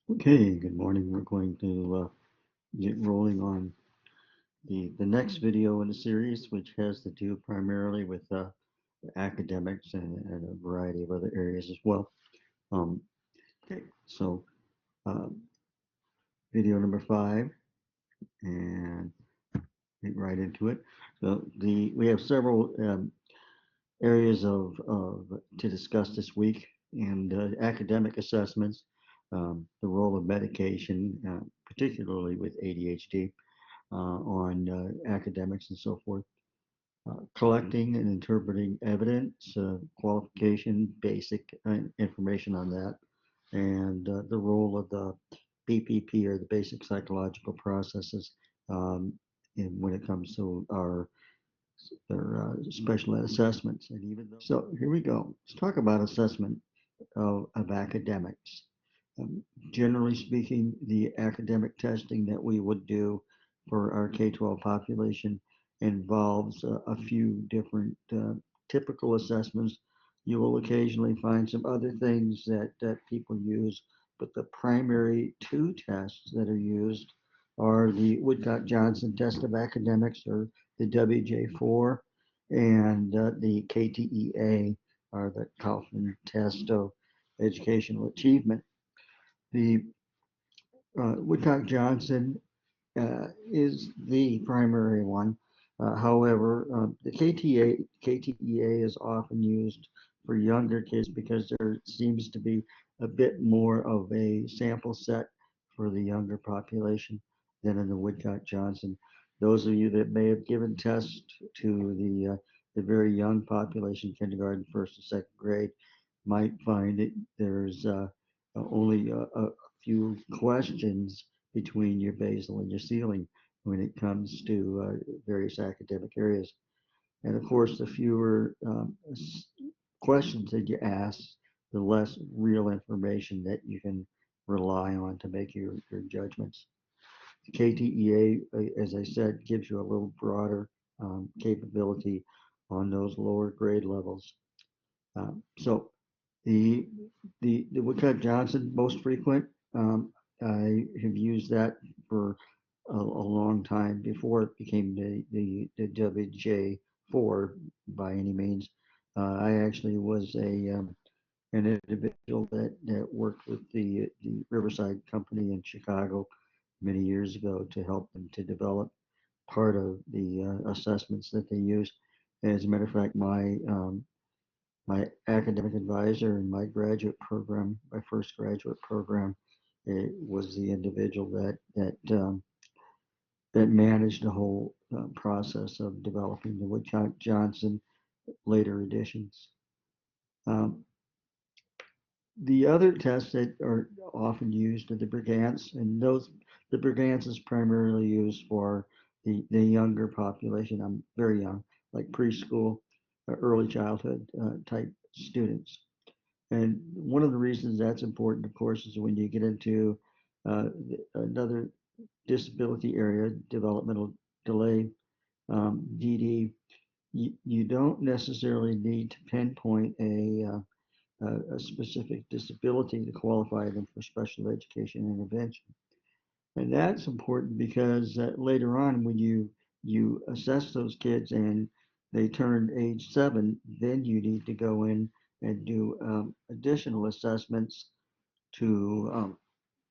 Okay, good morning. We're going to get rolling on the next video in the series, which has to do primarily with academics and a variety of other areas as well. Um, okay, so um, video number 5, and get right into it. So we have several areas of to discuss this week, and academic assessments, the role of medication, particularly with ADHD. On academics and so forth, collecting and interpreting evidence, qualification, basic information on that, and the role of the BPP, or the basic psychological processes, um, when it comes to their special ed assessments. And even though, so here we go. Let's talk about assessment of academics. Um, Generally speaking, the academic testing that we would do for our K-12 population involves a few different typical assessments. You will occasionally find some other things that people use, but the primary two tests that are used are the Woodcock-Johnson test of academics, or the WJ4, and the KTEA, or the Kaufman test of educational achievement. The Woodcock Johnson is the primary one. However, the KTEA is often used for younger kids because there seems to be a bit more of a sample set for the younger population than in the Woodcock Johnson. Those of you that may have given tests to the very young population, kindergarten, first and second grade, might find that there's only a few questions between your basal and your ceiling when it comes to various academic areas. And of course, the fewer questions that you ask, the less real information that you can rely on to make your judgments. The KTEA, as I said, gives you a little broader capability on those lower grade levels. So the the Woodcock Johnson, most frequent. I have used that for a long time before it became the WJ4 by any means. I actually was an individual that worked with the Riverside Company in Chicago many years ago to help them to develop part of the assessments that they use. As a matter of fact, my academic advisor in my graduate program, my first graduate program, it was the individual that managed the whole process of developing the Woodcock Johnson later editions. Um, the other tests that are often used are the Brigance, and the Brigance is primarily used for the younger population. I'm very young, like preschool, early childhood type students. And one of the reasons that's important, of course, is when you get into another disability area, developmental delay, DD, you don't necessarily need to pinpoint a specific disability to qualify them for special education intervention. And that's important because later on, when you assess those kids and they turn age 7, then you need to go in and do additional assessments to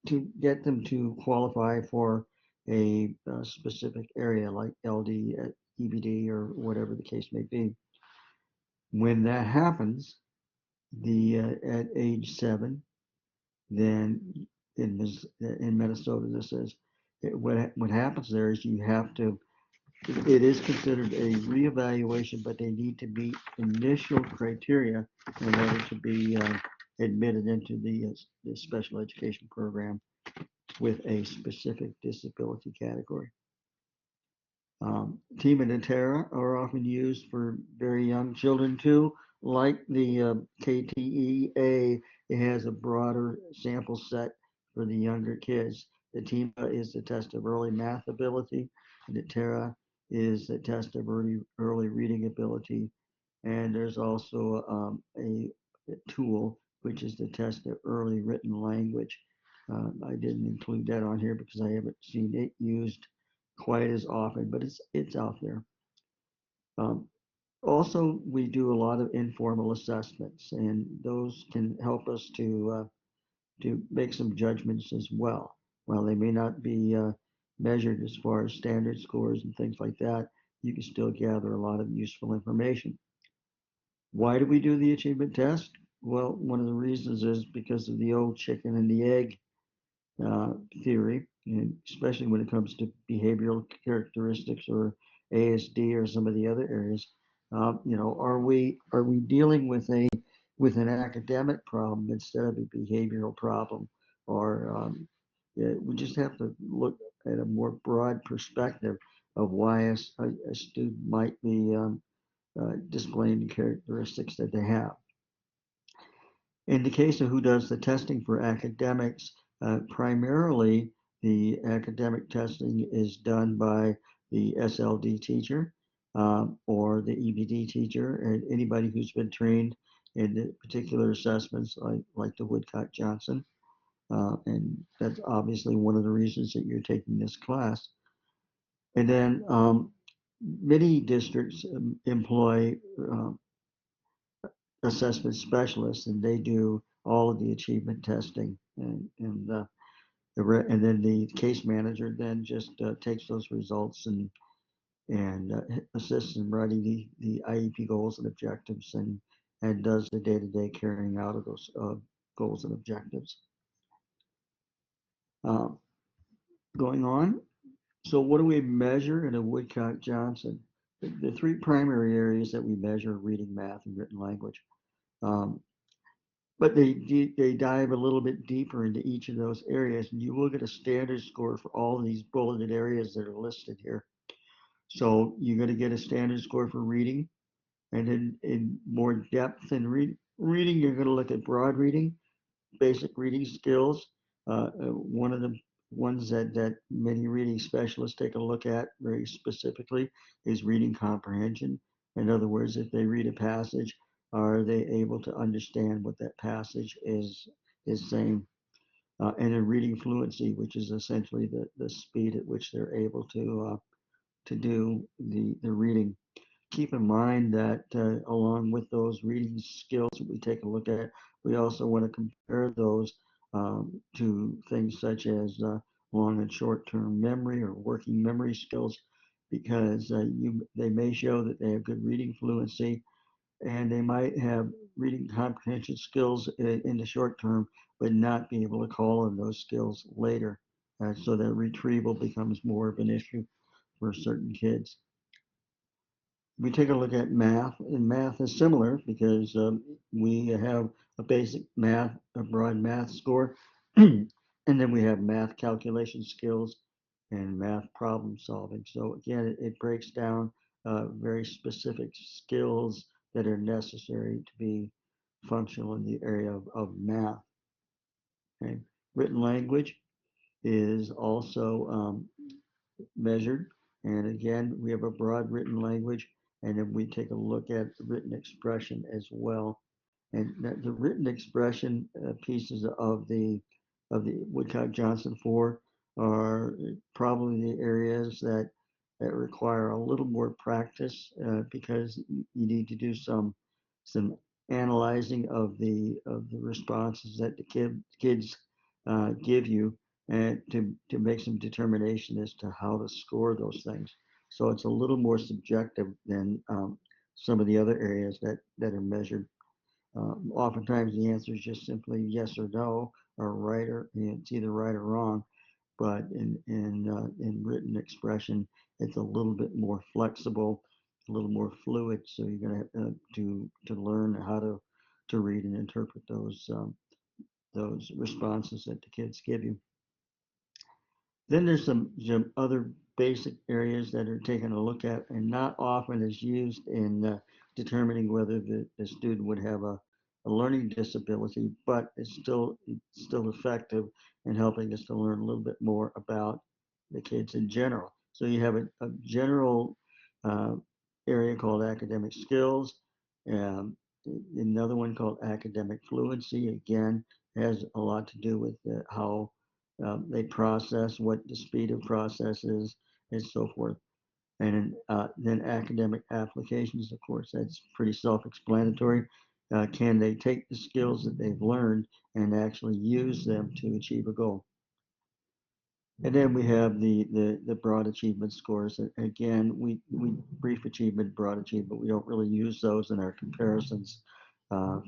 to get them to qualify for a specific area like LD, EBD, or whatever the case may be. When that happens, the at age 7, then in Minnesota, this is what happens there is you have to. It is considered a reevaluation, but they need to meet initial criteria in order to be admitted into the special education program with a specific disability category. Team and Terra are often used for very young children too. Like the KTEA, it has a broader sample set for the younger kids. The TEMA is the test of early math ability, and the Terra is the test of early reading ability. And there's also a tool which is the test of early written language. I didn't include that on here because I haven't seen it used quite as often, but it's out there. Um, Also, we do a lot of informal assessments, and those can help us to make some judgments as well. While they may not be measured as far as standard scores and things like that, you can still gather a lot of useful information. Why do we do the achievement test? Well, one of the reasons is because of the old chicken and the egg uh, theory, and especially when it comes to behavioral characteristics or ASD or some of the other areas. Are we dealing with an academic problem instead of a behavioral problem, or yeah, we just have to look at a more broad perspective of why a student might be displaying the characteristics that they have. In the case of who does the testing for academics, primarily the academic testing is done by the SLD teacher or the EBD teacher, and anybody who's been trained in the particular assessments, like the Woodcock Johnson. And that's obviously one of the reasons that you're taking this class. And then many districts employ assessment specialists, and they do all of the achievement testing, and then the case manager then just takes those results and assists in writing the IEP goals and objectives, and does the day-to-day carrying out of those goals and objectives. Uh, Going on. So what do we measure in a Woodcock Johnson? The three primary areas that we measure are reading, math, and written language. Um, but they dive a little bit deeper into each of those areas, and you will get a standard score for all of these bulleted areas that are listed here. So you're going to get a standard score for reading, and in more depth in reading, you're going to look at broad reading, basic reading skills. One of the ones that many reading specialists take a look at very specifically is reading comprehension. In other words, if they read a passage, are they able to understand what that passage is saying? And in reading fluency, which is essentially the speed at which they're able to do the reading. Keep in mind that along with those reading skills that we take a look at, we also want to compare those to things such as long and short-term memory or working memory skills, because they may show that they have good reading fluency, and they might have reading comprehension skills in the short term, but not be able to call on those skills later. So that retrieval becomes more of an issue for certain kids. We take a look at math, and math is similar because we have a basic math, a broad math score, and then we have math calculation skills and math problem solving. So again, it breaks down very specific skills that are necessary to be functional in the area of math. Okay? Written language is also measured. And again, we have a broad written language, and then we take a look at the written expression as well. And the written expression pieces of the Woodcock Johnson 4 are probably the areas that require a little more practice because you need to do some analyzing of the responses that the kids give you, and to make some determination as to how to score those things. So it's a little more subjective than some of the other areas that are measured. Oftentimes the answer is just simply yes or no, or right, or it's either right or wrong. But in written expression, it's a little bit more flexible, a little more fluid. So you're going to learn how to read and interpret those responses that the kids give you. Then there's some other basic areas that are taken a look at and not often is used in determining whether the student would have a learning disability, but it's still effective in helping us to learn a little bit more about the kids in general. So you have a general uh, area called academic skills, um, another one called academic fluency. Again, has a lot to do with how they process, what the speed of process is, and so forth. And then academic applications, of course, that's pretty self-explanatory. Can they take the skills that they've learned and actually use them to achieve a goal? And then we have the broad achievement scores. Again, we brief achievement, broad achievement, we don't really use those in our comparisons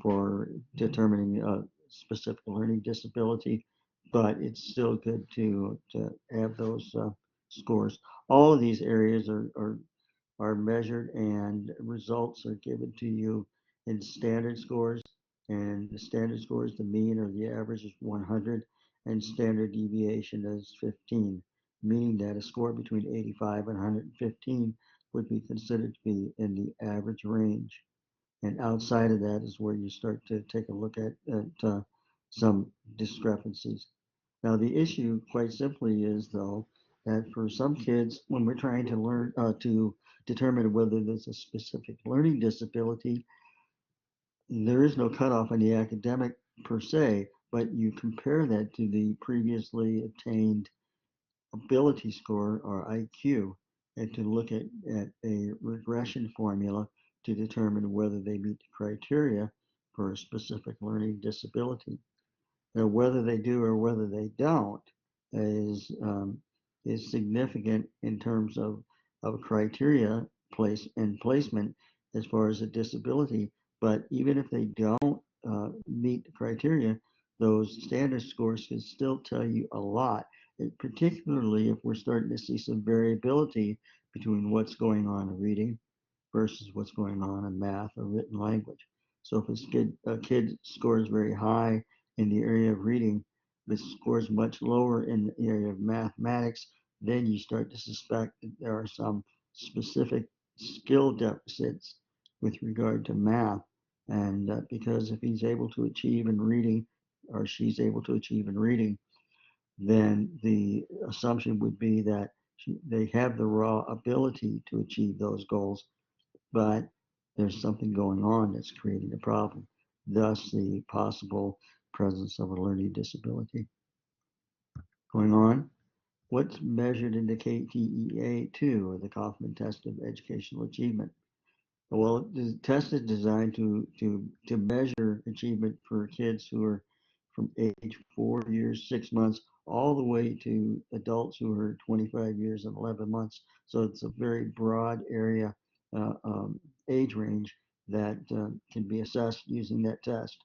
for determining a specific learning disability, but it's still good to have those scores. All of these areas are measured and results are given to you in standard scores. And the standard scores, the mean or the average is 100, and standard deviation is 15, meaning that a score between 85 and 115 would be considered to be in the average range. And outside of that is where you start to take a look at some discrepancies. Now, the issue, quite simply, is though that for some kids, when we're trying to learn to determine whether there's a specific learning disability, there is no cutoff on the academic per se, but you compare that to the previously obtained ability score or IQ, and to look at a regression formula to determine whether they meet the criteria for a specific learning disability. Now, whether they do or whether they don't is is significant in terms of criteria place and placement as far as a disability. But even if they don't meet the criteria, those standard scores can still tell you a lot, particularly if we're starting to see some variability between what's going on in reading versus what's going on in math or written language. So if a kid scores very high in the area of reading, but scores much lower in the area of mathematics, then you start to suspect that there are some specific skill deficits with regard to math. And because if he's able to achieve in reading, or she's able to achieve in reading, then the assumption would be that they have the raw ability to achieve those goals, but there's something going on that's creating a problem, thus the possible presence of a learning disability. Going on, what's measured in the KTEA2, or the Kaufman Test of Educational Achievement? Well, the test is designed to measure achievement for kids who are from age 4 years, 6 months, all the way to adults who are 25 years and 11 months. So it's a very broad area, uh, um, age range that can be assessed using that test.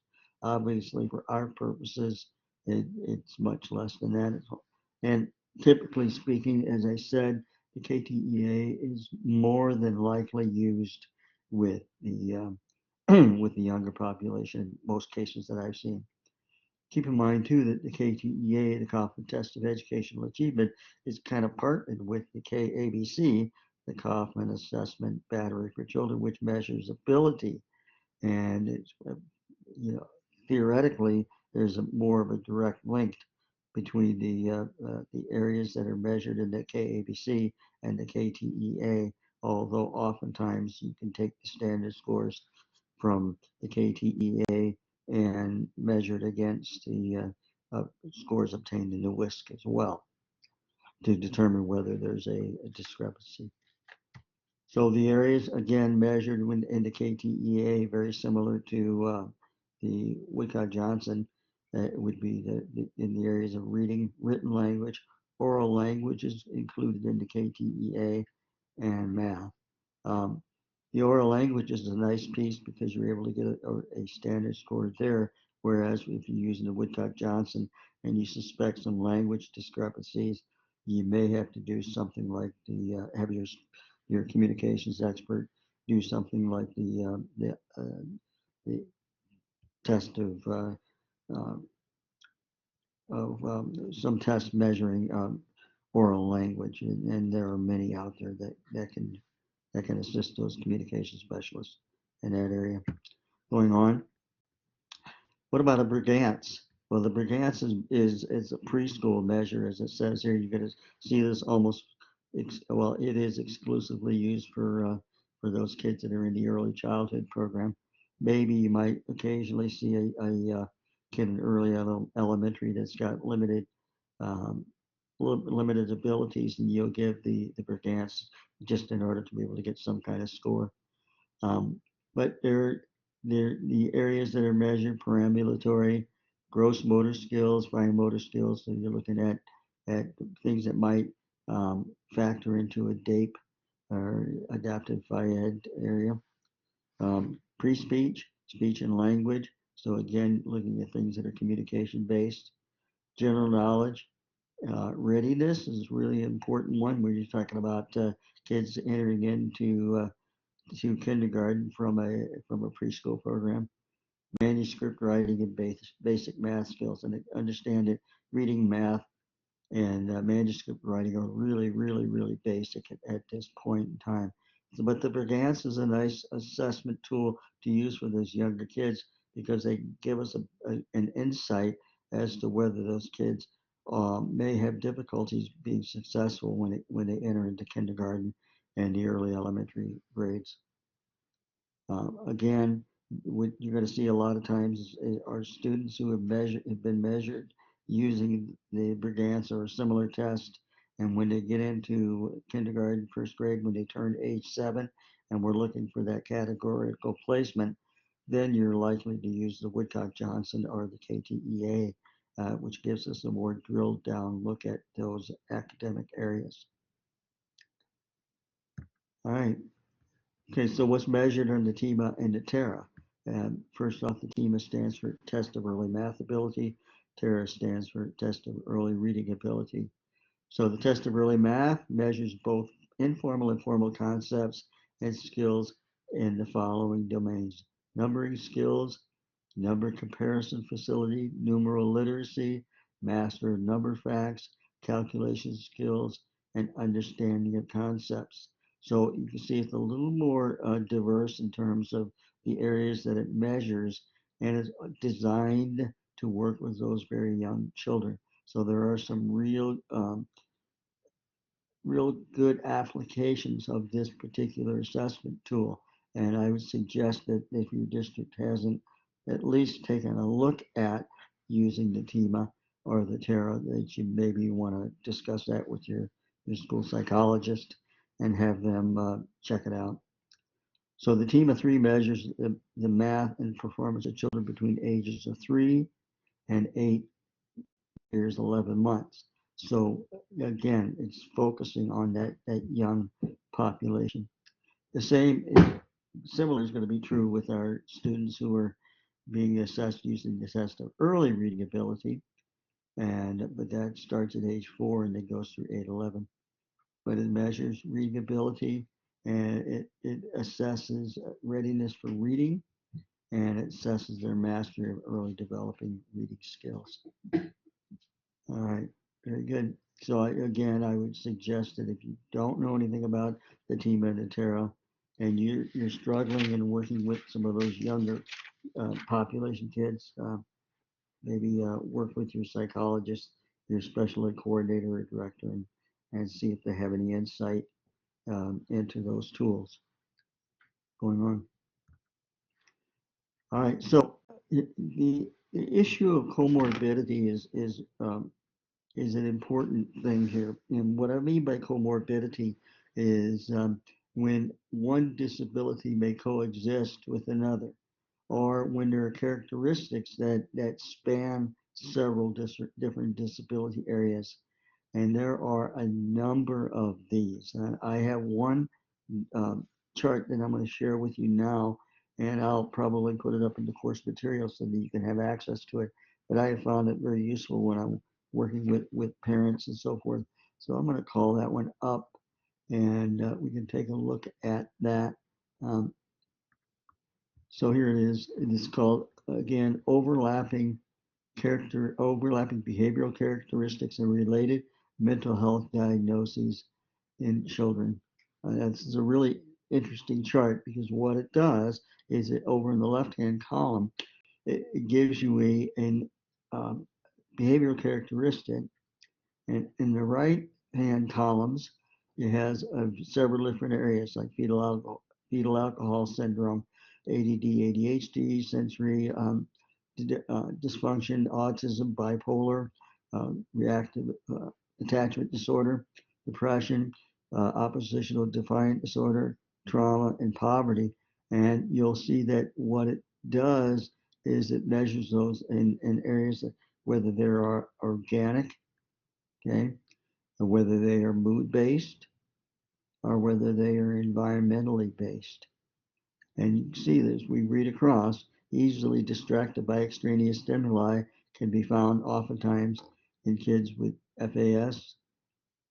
Obviously, for our purposes, it's much less than that. And typically speaking, as I said, the KTEA is more than likely used with the with the younger population in most cases that I've seen. Keep in mind too that the KTEA, the Kaufman Test of Educational Achievement, is kind of partnered with the KABC, the Kaufman Assessment Battery for Children, which measures ability. And it's you know, theoretically there's more of a direct link between the areas that are measured in the KABC and the KTEA, although oftentimes you can take the standard scores from the KTEA and measure it against the scores obtained in the WISC as well to determine whether there's a discrepancy. So the areas again measured in the KTEA, very similar to the Woodcock-Johnson, would be in the areas of reading, written language, oral language is included in the KTEA, and math. Um, the oral language is a nice piece because you're able to get a standard score there, whereas if you're using the Woodcock-Johnson and you suspect some language discrepancies, you may have to do something like have your communications expert do something like the test uh, of some test measuring oral language, and there are many out there that can assist those communication specialists in that area. Going on, what about a Brigance? Well, the Brigance is a preschool measure, as it says here. You're going to see this almost, well, it is exclusively used for those kids that are in the early childhood program. Maybe you might occasionally see kid in early elementary that's got um, limited abilities, and you'll give the Brigance just in order to be able to get some kind of score. Um, but they're the areas that are measured: perambulatory, gross motor skills, fine motor skills. So you're looking at things that might factor into a DAPE or adaptive FIED area. Pre-speech, speech and language. So again, looking at things that are communication based. General knowledge, readiness is really important one where you're talking about kids entering into to kindergarten from a preschool program. Manuscript writing and basic math skills, and understand it. Reading, math, and manuscript writing are really basic at this point in time. So, but the Brigance is a nice assessment tool to use for those younger kids because they give us an insight as to whether those kids may have difficulties being successful when they enter into kindergarten and the early elementary grades. Again, what you're going to see a lot of times are students who have been measured using the Brigance or a similar test, and when they get into kindergarten, first grade, when they turn age 7, and we're looking for that categorical placement, then you're likely to use the Woodcock Johnson or the KTEA, which gives us a more drilled down look at those academic areas. All right. Okay, so what's measured on the TEMA and the TERA? First off, the TEMA stands for Test of Early Math Ability. TERA stands for Test of Early Reading Ability. So the Test of Early Math measures both informal and formal concepts and skills in the following domains: numbering skills, number comparison facility, numeral literacy, master of number facts, calculation skills, and understanding of concepts. So you can see it's a little more diverse in terms of the areas that it measures, and it's designed to work with those very young children. So there are some real good applications of this particular assessment tool. And I would suggest that if your district hasn't at least taken a look at using the TEMA or the TERA, that you maybe want to discuss that with your school psychologist and have them check it out. So the TEMA 3 measures the math and performance of children between ages of 3 and 8 years, 11 months. So again, it's focusing on that young population. The similar is going to be true with our students who are being assessed using the test of early reading ability, but that starts at age 4 and then goes through 8-11. But it measures reading ability, and it assesses readiness for reading, and it assesses their mastery of early developing reading skills. All right, very good. So again, I would suggest that if you don't know anything about the TEMA and the TERA, and you're struggling and working with some of those younger population kids, maybe work with your psychologist, your special ed coordinator or director, and see if they have any insight into those tools going on. All right, so the issue of comorbidity is an important thing here. And what I mean by comorbidity is when one disability may coexist with another, or when there are characteristics that span several different disability areas. And there are a number of these. I have one um, chart that I'm going to share with you now, and I'll probably put it up in the course material so that you can have access to it. But I have found it very useful when I'm working with parents and so forth. So I'm going to call that one up, and we can take a look at that. Um, so here it is. It is called, again, overlapping behavioral characteristics and related mental health diagnoses in children. This is a really interesting chart because what it does is it over in the left-hand column, it gives you an behavioral characteristic, and in the right-hand columns, it has several different areas like fetal alcohol syndrome, ADD, ADHD, sensory dysfunction, autism, bipolar, reactive attachment disorder, depression, oppositional defiant disorder, trauma, and poverty. And you'll see that what it does is it measures those in areas that, whether they are organic, okay, or whether they are mood based, or whether they are environmentally based. And you can see this, we read across, easily distracted by extraneous stimuli can be found oftentimes in kids with FAS,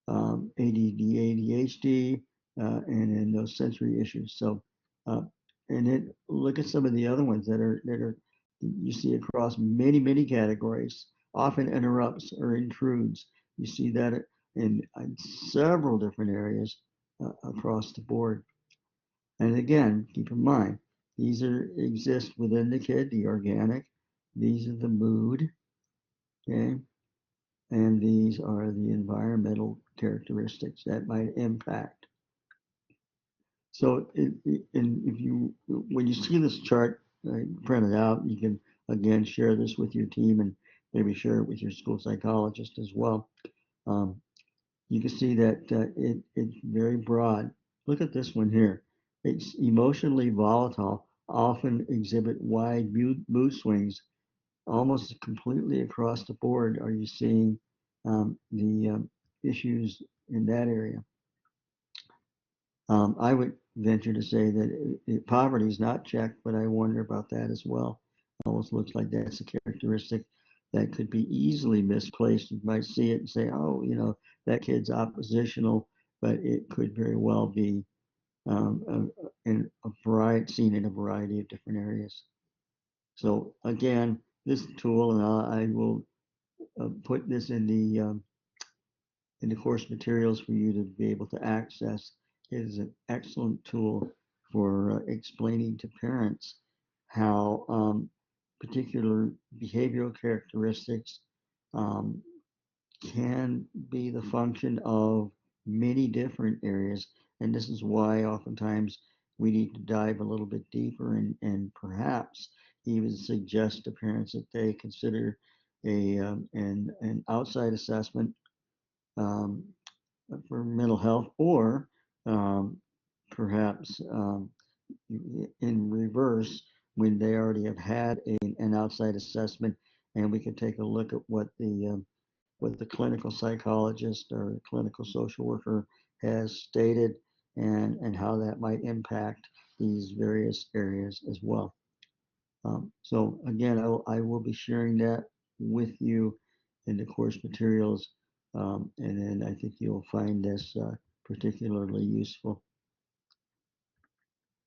ADD, ADHD, and in those sensory issues. So, uh, and then look at some of the other ones that are you see across many categories. Often interrupts or intrudes. You see that in several different areas across the board. And again, keep in mind, these exist within the kid, the organic. These are the mood, okay? And these are the environmental characteristics that might impact. So if you, when you see this chart printed out, you can again share this with your team and maybe share it with your school psychologist as well. Um, you can see that it's very broad. Look at this one here. It's emotionally volatile, often exhibit wide mood swings, almost completely across the board. Are you seeing the issues in that area? I would venture to say that poverty is not checked, but I wonder about that as well. It almost looks like that's a characteristic that could be easily misplaced. You might see it and say, oh, that kid's oppositional, but it could very well be seen in a variety of different areas. So again, this tool, and I will put this in the course materials for you to be able to access, is an excellent tool for explaining to parents how particular behavioral characteristics um, can be the function of many different areas. And this is why oftentimes we need to dive a little bit deeper and perhaps even suggest to parents that they consider an outside assessment um, for mental health, or um, perhaps in reverse, when they already have had an outside assessment, and we can take a look at what the clinical psychologist or clinical social worker has stated, and how that might impact these various areas as well. So again, I will be sharing that with you in the course materials, and then I think you'll find this particularly useful.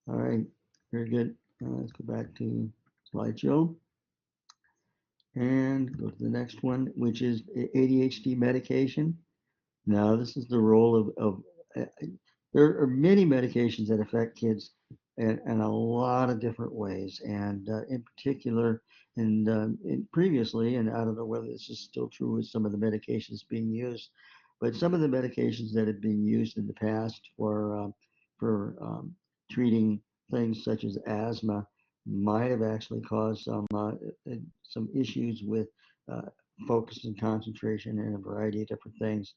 All right, very good. Let's go back to slideshow and go to the next one, which is ADHD medication. Now, this is the role of there are many medications that affect kids in a lot of different ways, and in particular, in previously, and I don't know whether this is still true with some of the medications being used, but some of the medications that have been used in the past for treating things such as asthma might have actually caused some issues with uh, focus and concentration and a variety of different things.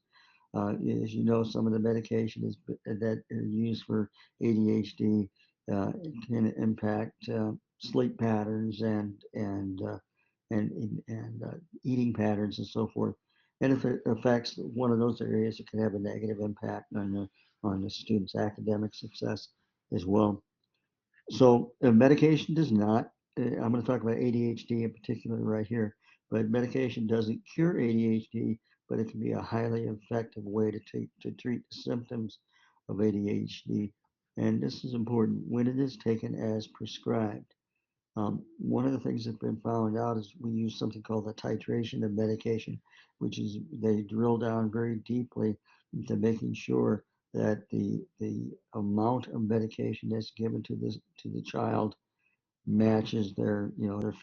As you know, some of the medication that are used for ADHD can impact sleep patterns and eating patterns and so forth. And if it affects one of those areas, it can have a negative impact on the student's academic success as well. So medication does not. I'm going to talk about ADHD in particular right here, but medication doesn't cure ADHD, but it can be a highly effective way to treat the symptoms of ADHD. And this is important when it is taken as prescribed. One of the things that's been found out is we use something called the titration of medication, which is they drill down very deeply into making sure that the amount of medication that's given to the child matches their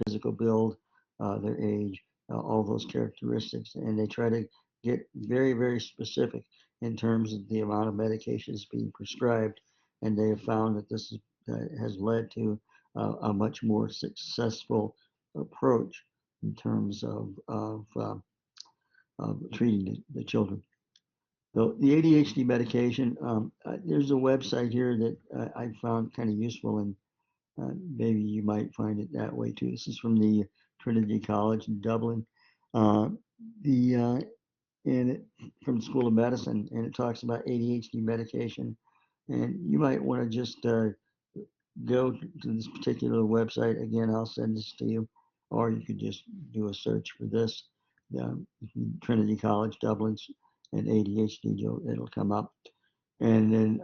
physical build, their age, all those characteristics, and they try to get very specific in terms of the amount of medications being prescribed, and they have found that this has led to a much more successful approach in terms of treating the children. So the ADHD medication, there's a website here that I found kind of useful, and maybe you might find it that way too. This is from the Trinity College in Dublin, uh, the and it, from the School of Medicine, and it talks about ADHD medication. And you might want to just go to this particular website. Again, I'll send this to you, or you could just do a search for this. Trinity College, Dublin's, and ADHD, it'll come up. And then,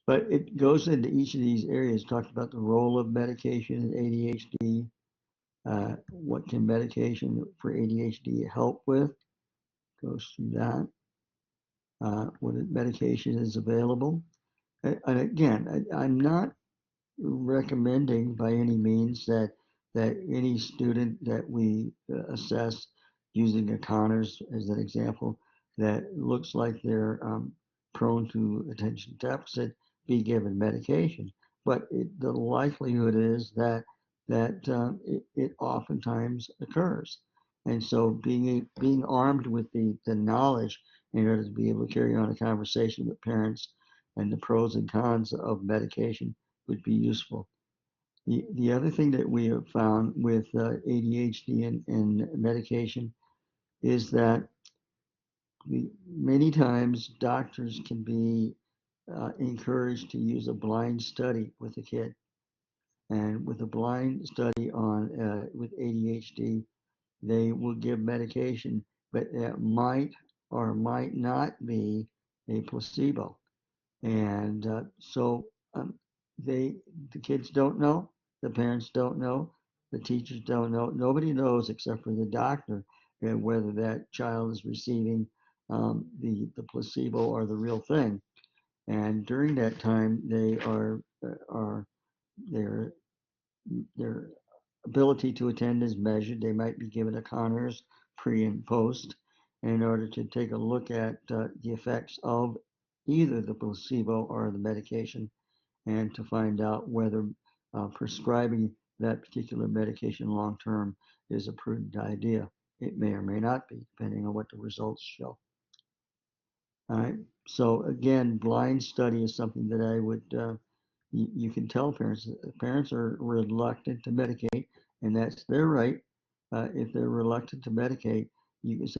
but it goes into each of these areas, talks about the role of medication in ADHD, what can medication for ADHD help with, goes through that, what medication is available. And again, I'm not recommending by any means that any student that we assess using a Connors as an example that looks like they're prone to attention deficit be given medication. But the likelihood is that it oftentimes occurs, and so being armed with the knowledge in order to be able to carry on a conversation with parents and the pros and cons of medication would be useful. The other thing that we have found with ADHD and medication is that many times doctors can be encouraged to use a blind study with a kid. And with a blind study on with ADHD, they will give medication, but it might or might not be a placebo. And so they the kids don't know, the parents don't know, the teachers don't know, nobody knows except for the doctor whether that child is receiving the placebo or the real thing. And during that time, they are their their ability to attend is measured. They might be given a Connors pre and post in order to take a look at the effects of either the placebo or the medication, and to find out whether prescribing that particular medication long term is a prudent idea. It may or may not be, depending on what the results show. All right. So again, blind study is something that I would you can tell parents. Parents are reluctant to medicate, and that's their right. If they're reluctant to medicate, you can say,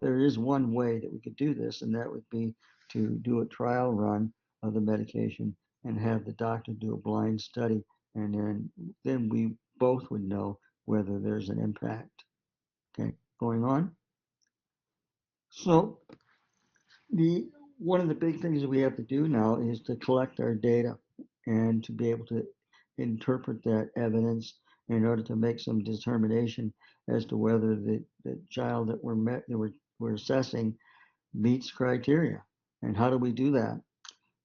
there is one way that we could do this, and that would be to do a trial run of the medication and have the doctor do a blind study, and then we both would know whether there's an impact. Okay, going on. So the one of the big things that we have to do now is to collect our data and to be able to interpret that evidence in order to make some determination as to whether the child that we're assessing meets criteria. And how do we do that?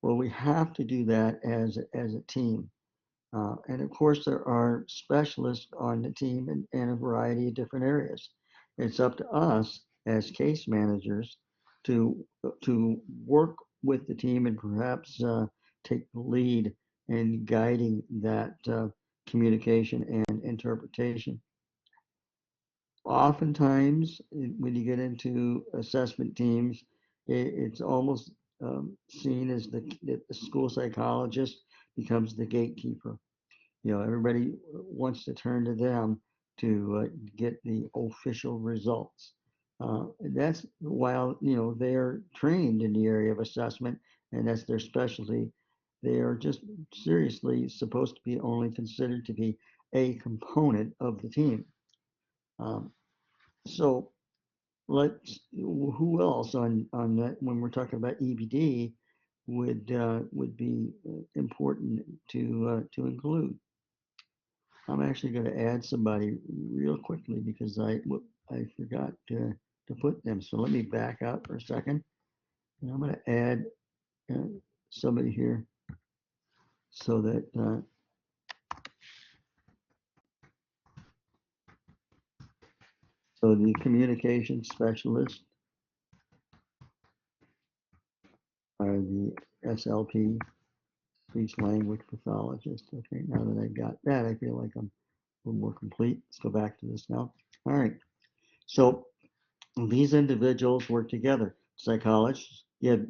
Well, we have to do that as a team. And of course, there are specialists on the team in a variety of different areas. It's up to us as case managers to work with the team and perhaps take the lead in guiding that communication and interpretation. Oftentimes, when you get into assessment teams, it's almost seen as that the school psychologist becomes the gatekeeper. Everybody wants to turn to them to get the official results. That's while they are trained in the area of assessment and that's their specialty. They are just seriously supposed to be only considered to be a component of the team. Um, so let's who else on that when we're talking about EBD would be important to include. I'm actually going to add somebody real quickly because I forgot to put them. So let me back up for a second. And I'm going to add uh, somebody here so that so the communication specialists are the SLP, speech language pathologist. Okay, now that I got that, I feel like I'm little more complete. Let's go back to this now. All right. So these individuals work together. Psychologists, you have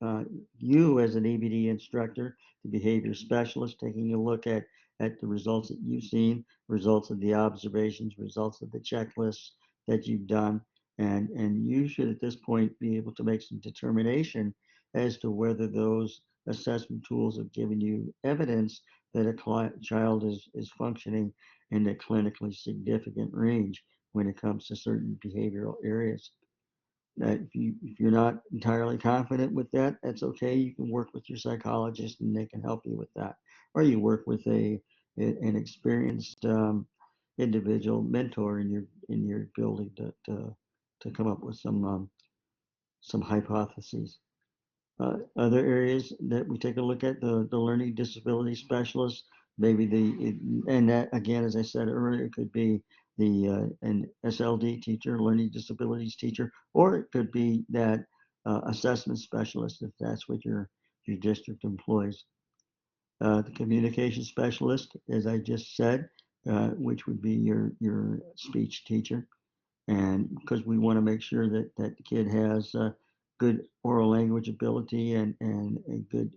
uh, you as an ABD instructor, the behavior specialist, taking a look at the results that you've seen, results of the observations, results of the checklists that you've done, and you should at this point be able to make some determination as to whether those assessment tools have given you evidence that a child is functioning in a clinically significant range when it comes to certain behavioral areas. If you're not entirely confident with that, that's okay. You can work with your psychologist and they can help you with that. Or you work with an experienced individual mentor in your building to come up with some hypotheses. Other areas that we take a look at, the learning disability specialist, maybe and that again, as I said earlier, it could be an SLD teacher, learning disabilities teacher, or it could be that assessment specialist if that's what your district employs. The communication specialist, as I just said, which would be your speech teacher, and because we want to make sure that the kid has good oral language ability and a good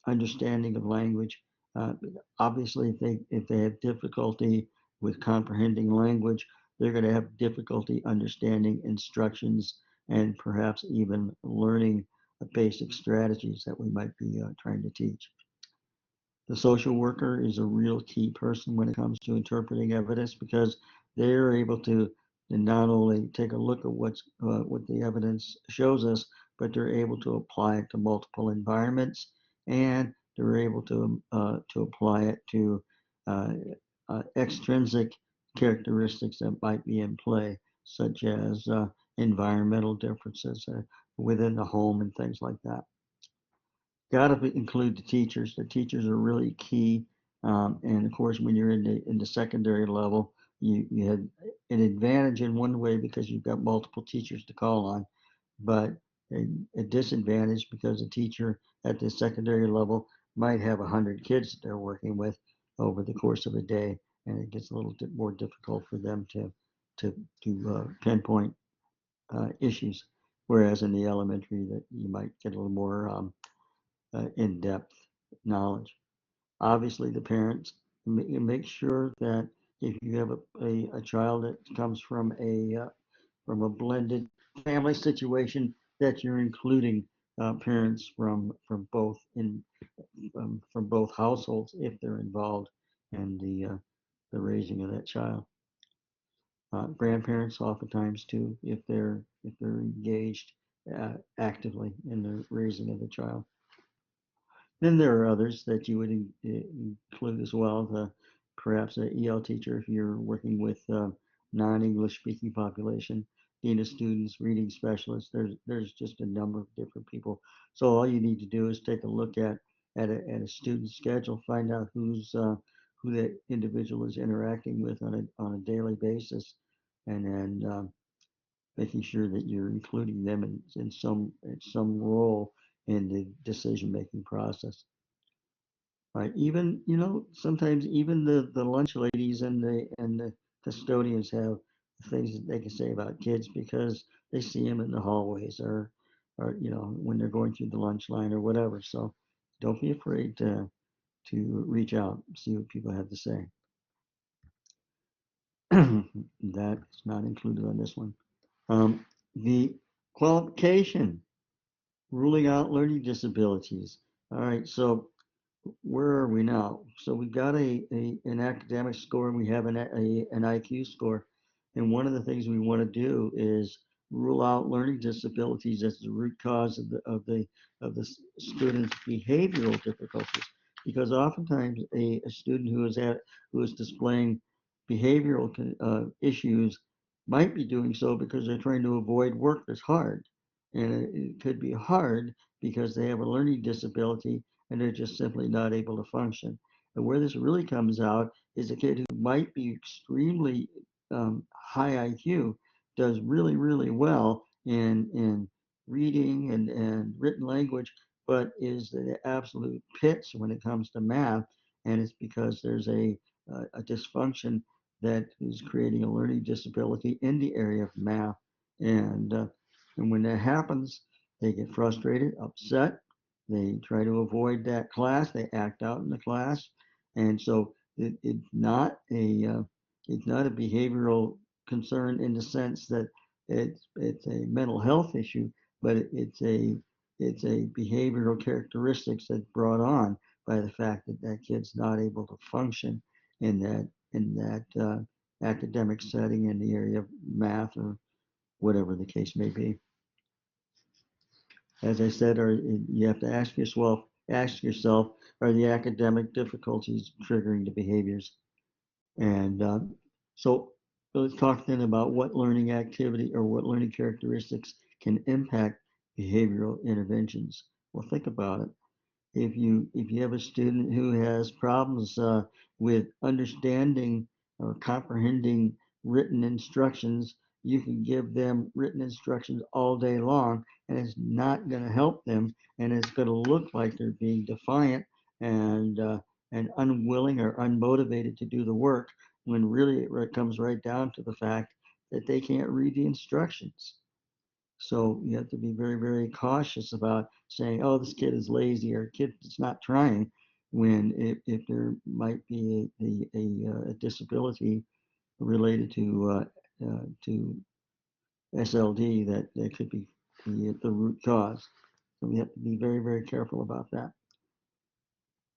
understanding of language. Uh, Obviously, if they have difficulty with comprehending language, they're going to have difficulty understanding instructions and perhaps even learning basic strategies that we might be trying to teach. The social worker is a real key person when it comes to interpreting evidence because they're able to not only take a look at what the evidence shows us, but they're able to apply it to multiple environments, and they're able to apply it to uh, extrinsic characteristics that might be in play, such as environmental differences within the home and things like that. Got to include the teachers. The teachers are really key. And of course, when you're in the secondary level, you have an advantage in one way because you've got multiple teachers to call on, but a disadvantage because a teacher at the secondary level might have 100 kids that they're working with over the course of a day, and it gets a little bit more difficult for them to pinpoint issues. Whereas in the elementary, that you might get a little more in-depth knowledge. Obviously, the parents make sure that if you have a child that comes from a blended family situation, that you're including parents from both households if they're involved in the raising of that child. Grandparents oftentimes too, if they're engaged actively in the raising of the child. Then there are others that you would include as well. Perhaps an EL teacher if you're working with non-English speaking population, dean of students, reading specialists. There's just a number of different people. So all you need to do is take a look at a student schedule, find out who that individual is interacting with on a daily basis, and then making sure that you're including them in some role in the decision making process. Right. Even, sometimes even the lunch ladies and the custodians have things that they can say about kids because they see them in the hallways or when they're going through the lunch line or whatever. So don't be afraid to reach out, see what people have to say. That's not included on this one. The qualification, ruling out learning disabilities. All right, so where are we now? So we've got an academic score and we have an IQ score. And one of the things we want to do is rule out learning disabilities as the root cause of the student's behavioral difficulties. Because oftentimes a student who is displaying behavioral issues might be doing so because they're trying to avoid work that's hard. And it could be hard because they have a learning disability and they're just simply not able to function. And where this really comes out is a kid who might be extremely high IQ does really, really well in reading and written language, but is the absolute pits when it comes to math. And it's because there's a dysfunction that is creating a learning disability in the area of math. And, uh, and when that happens, they get frustrated, upset. They try to avoid that class. They act out in the class. And so it's not a behavioral concern in the sense that it's a mental health issue, but it's a behavioral characteristics that's brought on by the fact that that kid's not able to function in that academic setting in the area of math or whatever the case may be. As I said, or you have to ask yourself, are the academic difficulties triggering the behaviors? And so let's talk then about what learning activity or what learning characteristics can impact behavioral interventions. Well, think about it. If you have a student who has problems with understanding or comprehending written instructions, you can give them written instructions all day long, and it's not going to help them, and it's going to look like they're being defiant and uh, and unwilling or unmotivated to do the work, when really it comes right down to the fact that they can't read the instructions. So you have to be very, very cautious about saying, "Oh, this kid is lazy," or "kid is not trying," when if there might be a disability related to SLD that could be the root cause. So we have to be very, very careful about that.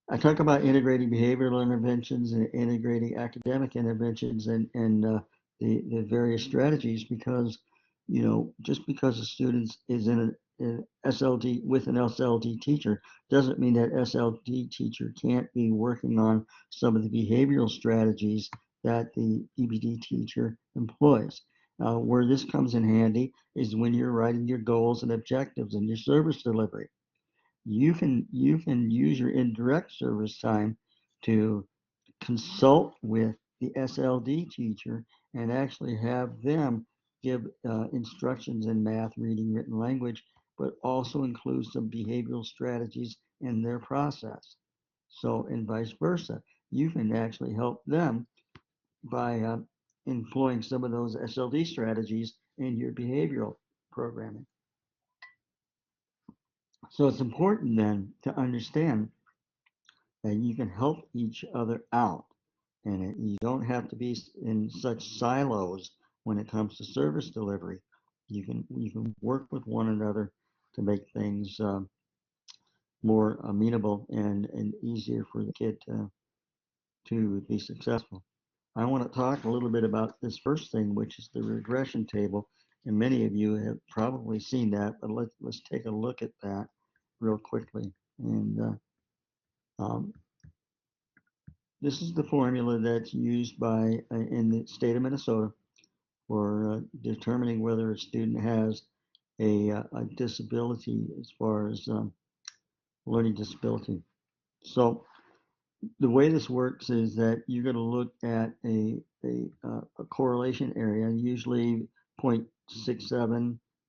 I talk about integrating behavioral interventions and integrating academic interventions and the various strategies because, just because a student is in an SLD with an SLD teacher doesn't mean that SLD teacher can't be working on some of the behavioral strategies that the EBD teacher employs. Where this comes in handy is when you're writing your goals and objectives in your service delivery. You can use your indirect service time to consult with the SLD teacher and actually have them give instructions in math, reading, written language, but also include some behavioral strategies in their process. So, and vice versa. You can actually help them by employing some of those SLD strategies in your behavioral programming. So it's important then to understand that you can help each other out. And you don't have to be in such silos when it comes to service delivery. You can work with one another to make things more amenable and easier for the kid to be successful. I want to talk a little bit about this first thing, which is the regression table. And many of you have probably seen that, but let's take a look at that real quickly. And um, this is the formula that's used by in the state of Minnesota for determining whether a student has a disability as far as learning disability. So the way this works is that you're going to look at a correlation area, usually 0.67,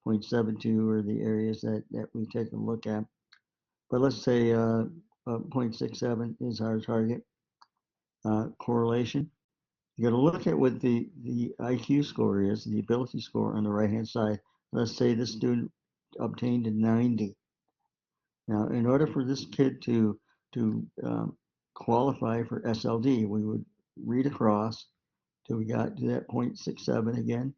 0.72 are the areas that we take a look at. But let's say 0.67 is our target correlation. You got to look at what the IQ score is, the ability score on the right hand side. Let's say the student obtained a 90. Now, in order for this kid to qualify for SLD, we would read across till we got to that 0.67 again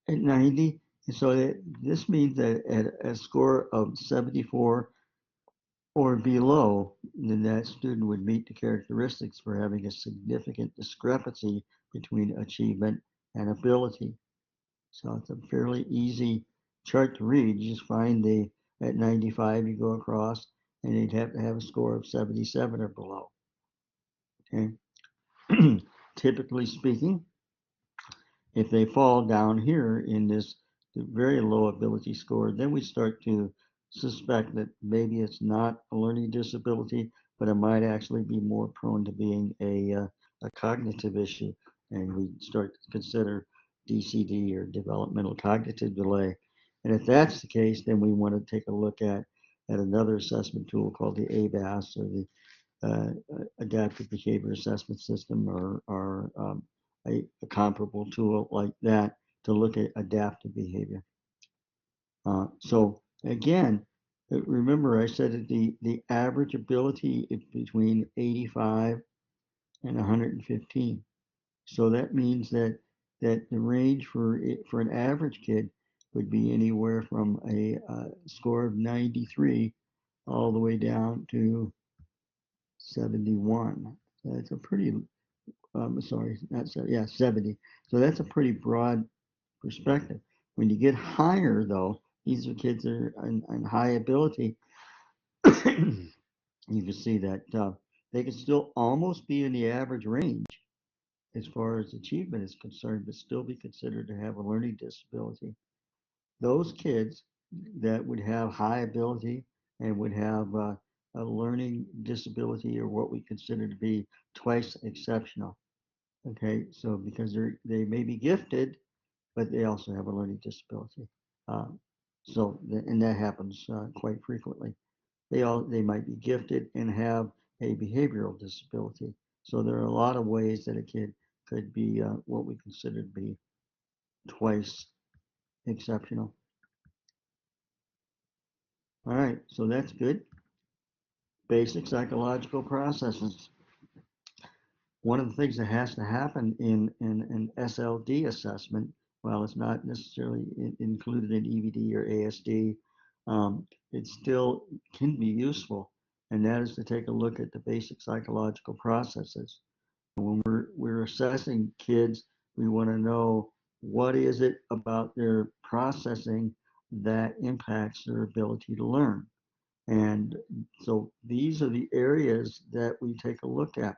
at 90. And so this means that at a score of 74 or below, then that student would meet the characteristics for having a significant discrepancy between achievement and ability. So it's a fairly easy chart to read. You just find at 95 you go across, and you'd have to have a score of 77 or below. Okay. Typically speaking, if they fall down here in this very low ability score, then we start to suspect that maybe it's not a learning disability, but it might actually be more prone to being a cognitive issue. And we start to consider DCD or developmental cognitive delay. And if that's the case, then we want to take a look at another assessment tool called the ABAS or the adaptive behavior assessment system or a comparable tool like that to look at adaptive behavior. So again, remember I said that the average ability is between 85 and 115. So that means that the range for an average kid would be anywhere from a score of 93 all the way down to 71. So that's a pretty, sorry, not 70, yeah, 70. So that's a pretty broad perspective. When you get higher, though, these are kids that are on high ability. You can see that they can still almost be in the average range as far as achievement is concerned, but still be considered to have a learning disability. Those kids that would have high ability and would have a learning disability or what we consider to be twice exceptional. Okay, so because they may be gifted, but they also have a learning disability. Um, and that happens quite frequently. They might be gifted and have a behavioral disability. So there are a lot of ways that a kid could be what we consider to be twice exceptional. All right, so that's good. Basic psychological processes. One of the things that has to happen in an SLD assessment, while it's not necessarily included in EVD or ASD, it still can be useful, and that is to take a look at the basic psychological processes. When we're assessing kids, we want to know what is it about their processing that impacts their ability to learn. And so these are the areas that we take a look at.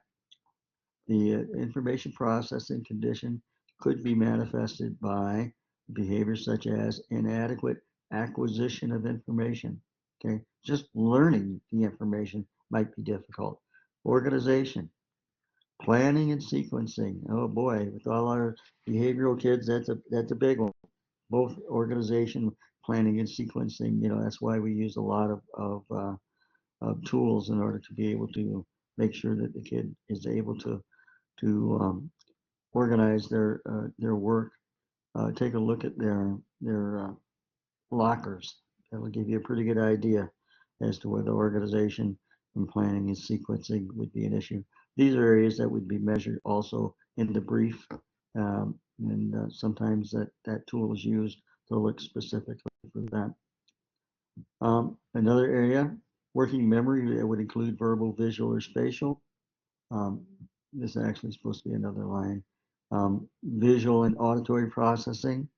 The information processing condition could be manifested by behaviors such as inadequate acquisition of information. Okay, just learning the information might be difficult. Organization, planning and sequencing. Oh boy, with all our behavioral kids, that's a big one. Both organization, planning, and sequencing. That's why we use a lot of tools in order to be able to make sure that the kid is able to organize their work. Take a look at their lockers. That will give you a pretty good idea as to whether organization and planning and sequencing would be an issue. These are areas that would be measured also in the brief, and sometimes that tool is used to look specifically for that. Another area, working memory, that would include verbal, visual, or spatial. Um, this is actually supposed to be another line. Visual and auditory processing,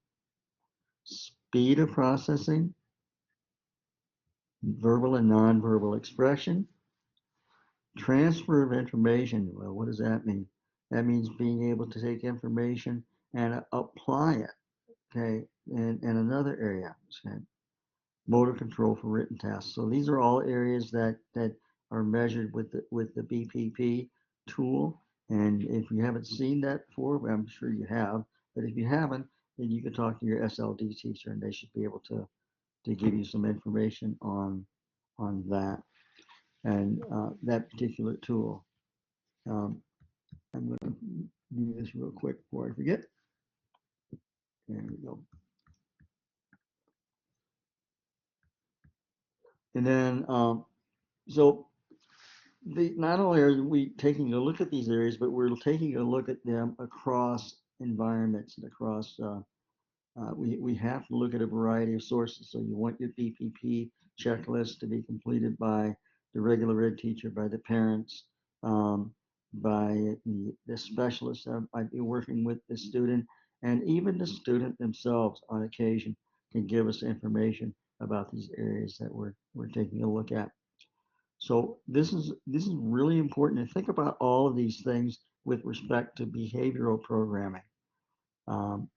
speed of processing, verbal and nonverbal expression, transfer of information. Well, what does that mean? That means being able to take information and apply it. Okay, and another area, okay, motor control for written tasks. So these are all areas that are measured with the BPP tool. And if you haven't seen that before, well, I'm sure you have, but if you haven't, then you can talk to your SLD teacher, and they should be able to give you some information on that and that particular tool. Um, I'm going to do this real quick before I forget. There we go. And then, so not only are we taking a look at these areas, but we're taking a look at them across environments and across, we have to look at a variety of sources. So you want your BPP checklist to be completed by the regular ed teacher, by the parents, by the specialist that might be working with the student, and even the student themselves on occasion can give us information about these areas that we're taking a look at. So this is really important to think about all of these things with respect to behavioral programming. Um,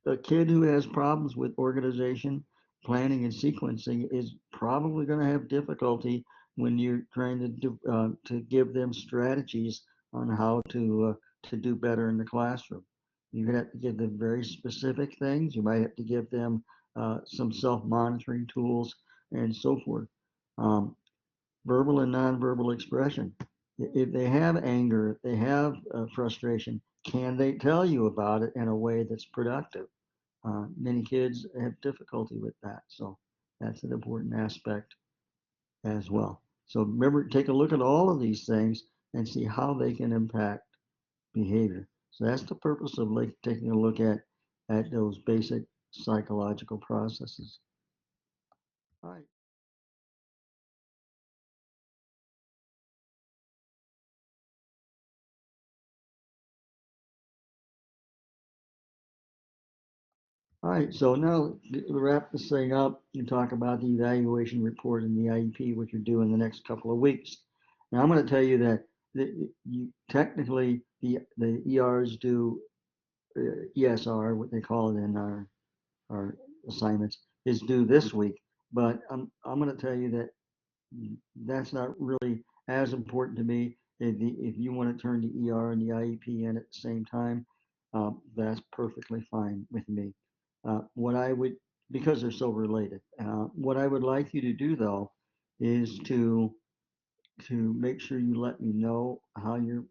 a kid who has problems with organization, planning, and sequencing is probably going to have difficulty when you're trying to give them strategies on how to do better in the classroom. You're going to have to give them very specific things. You might have to give them some self-monitoring tools and so forth. Um, verbal and nonverbal expression. If they have anger, if they have frustration, can they tell you about it in a way that's productive? Many kids have difficulty with that, so that's an important aspect as well. So remember, take a look at all of these things and see how they can impact behavior. So that's the purpose of like taking a look at those basic psychological processes. All right. All right, so now to wrap this thing up and talk about the evaluation report and the IEP, which you're doing the next couple of weeks. Now, I'm going to tell you that you technically the ERs do ESR, what they call it in our assignments, is due this week. But I'm going to tell you that that's not really as important to me. If you want to turn the ER and the IEP in at the same time, that's perfectly fine with me. What I would, because they're so related, what I would like you to do though is to make sure you let me know how you're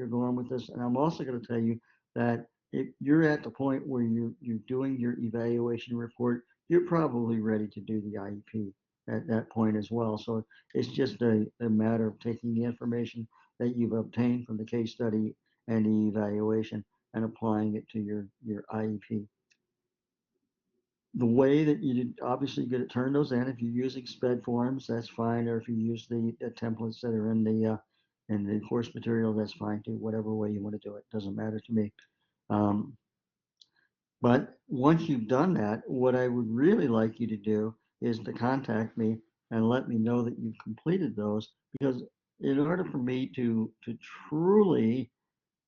going with this. And I'm also going to tell you that if you're at the point where you're doing your evaluation report, you're probably ready to do the IEP at that point as well. So it's just a matter of taking the information that you've obtained from the case study and the evaluation and applying it to your IEP. The way that you obviously get to turn those in, if you're using Sped forms, that's fine, or if you use the templates that are in the course material, that's fine too. Whatever way you want to do it, doesn't matter to me. Um, but once you've done that, what I would really like you to do is to contact me and let me know that you've completed those, because in order for me to truly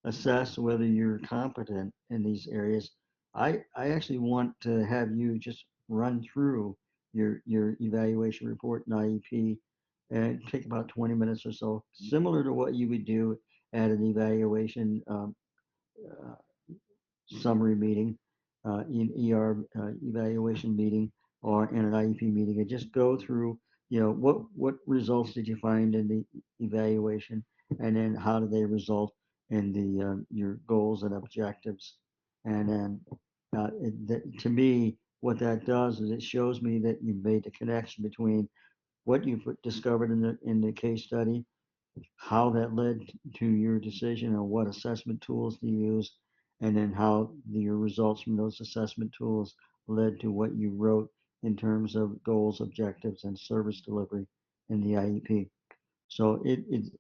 assess whether you're competent in these areas, I actually want to have you just run through your evaluation report and IEP and take about 20 minutes or so, similar to what you would do at an evaluation uh, summary meeting, in ER evaluation meeting, or in an IEP meeting, and just go through, what results did you find in the evaluation, and then how do they result in your goals and objectives, and then to me, what that does is it shows me that you made the connection between what you've discovered in the case study, how that led to your decision on what assessment tools to use, and then how your results from those assessment tools led to what you wrote in terms of goals, objectives, and service delivery in the IEP. So it's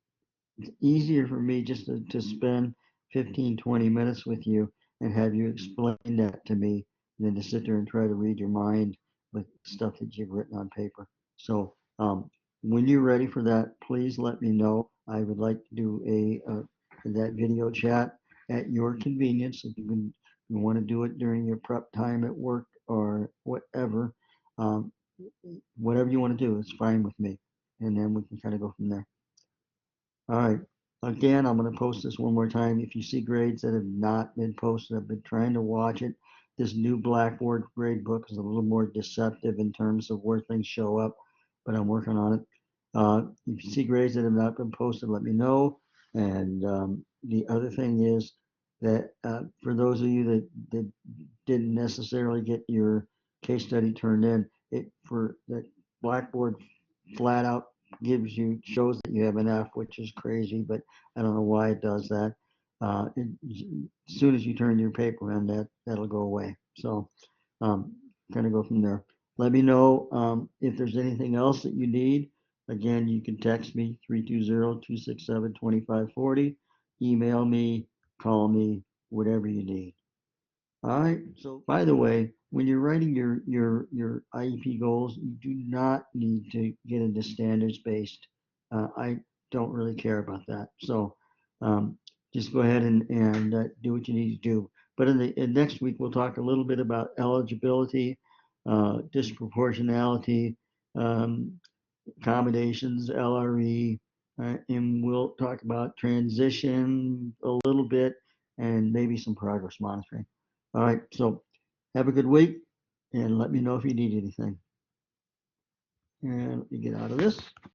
easier for me just to spend 15, 20 minutes with you and have you explain that to me than to sit there and try to read your mind with stuff that you've written on paper. So when you're ready for that, please let me know. I would like to do that video chat at your convenience. If you want to do it during your prep time at work or whatever, um, whatever you want to do, it's fine with me. And then we can kind of go from there. All right. Again, I'm going to post this one more time. If you see grades that have not been posted, I've been trying to watch it. This new Blackboard grade book is a little more deceptive in terms of where things show up, but I'm working on it. If you see grades that have not been posted, let me know. And the other thing is that for those of you that didn't necessarily get your case study turned in, it for the Blackboard flat out shows that you have an F, which is crazy, but I don't know why it does that. As soon as you turn your paper in, that'll go away. So um, kind of go from there. Let me know if there's anything else that you need. Again, you can text me 320-267-2540, email me, call me, whatever you need. All right. So by the way, when you're writing your IEP goals, you do not need to get into standards based. I don't really care about that. So just go ahead and do what you need to do. But in next week, we'll talk a little bit about eligibility, disproportionality, um, accommodations, LRE, and we'll talk about transition a little bit and maybe some progress monitoring. All right, so have a good week and let me know if you need anything. And let me get out of this.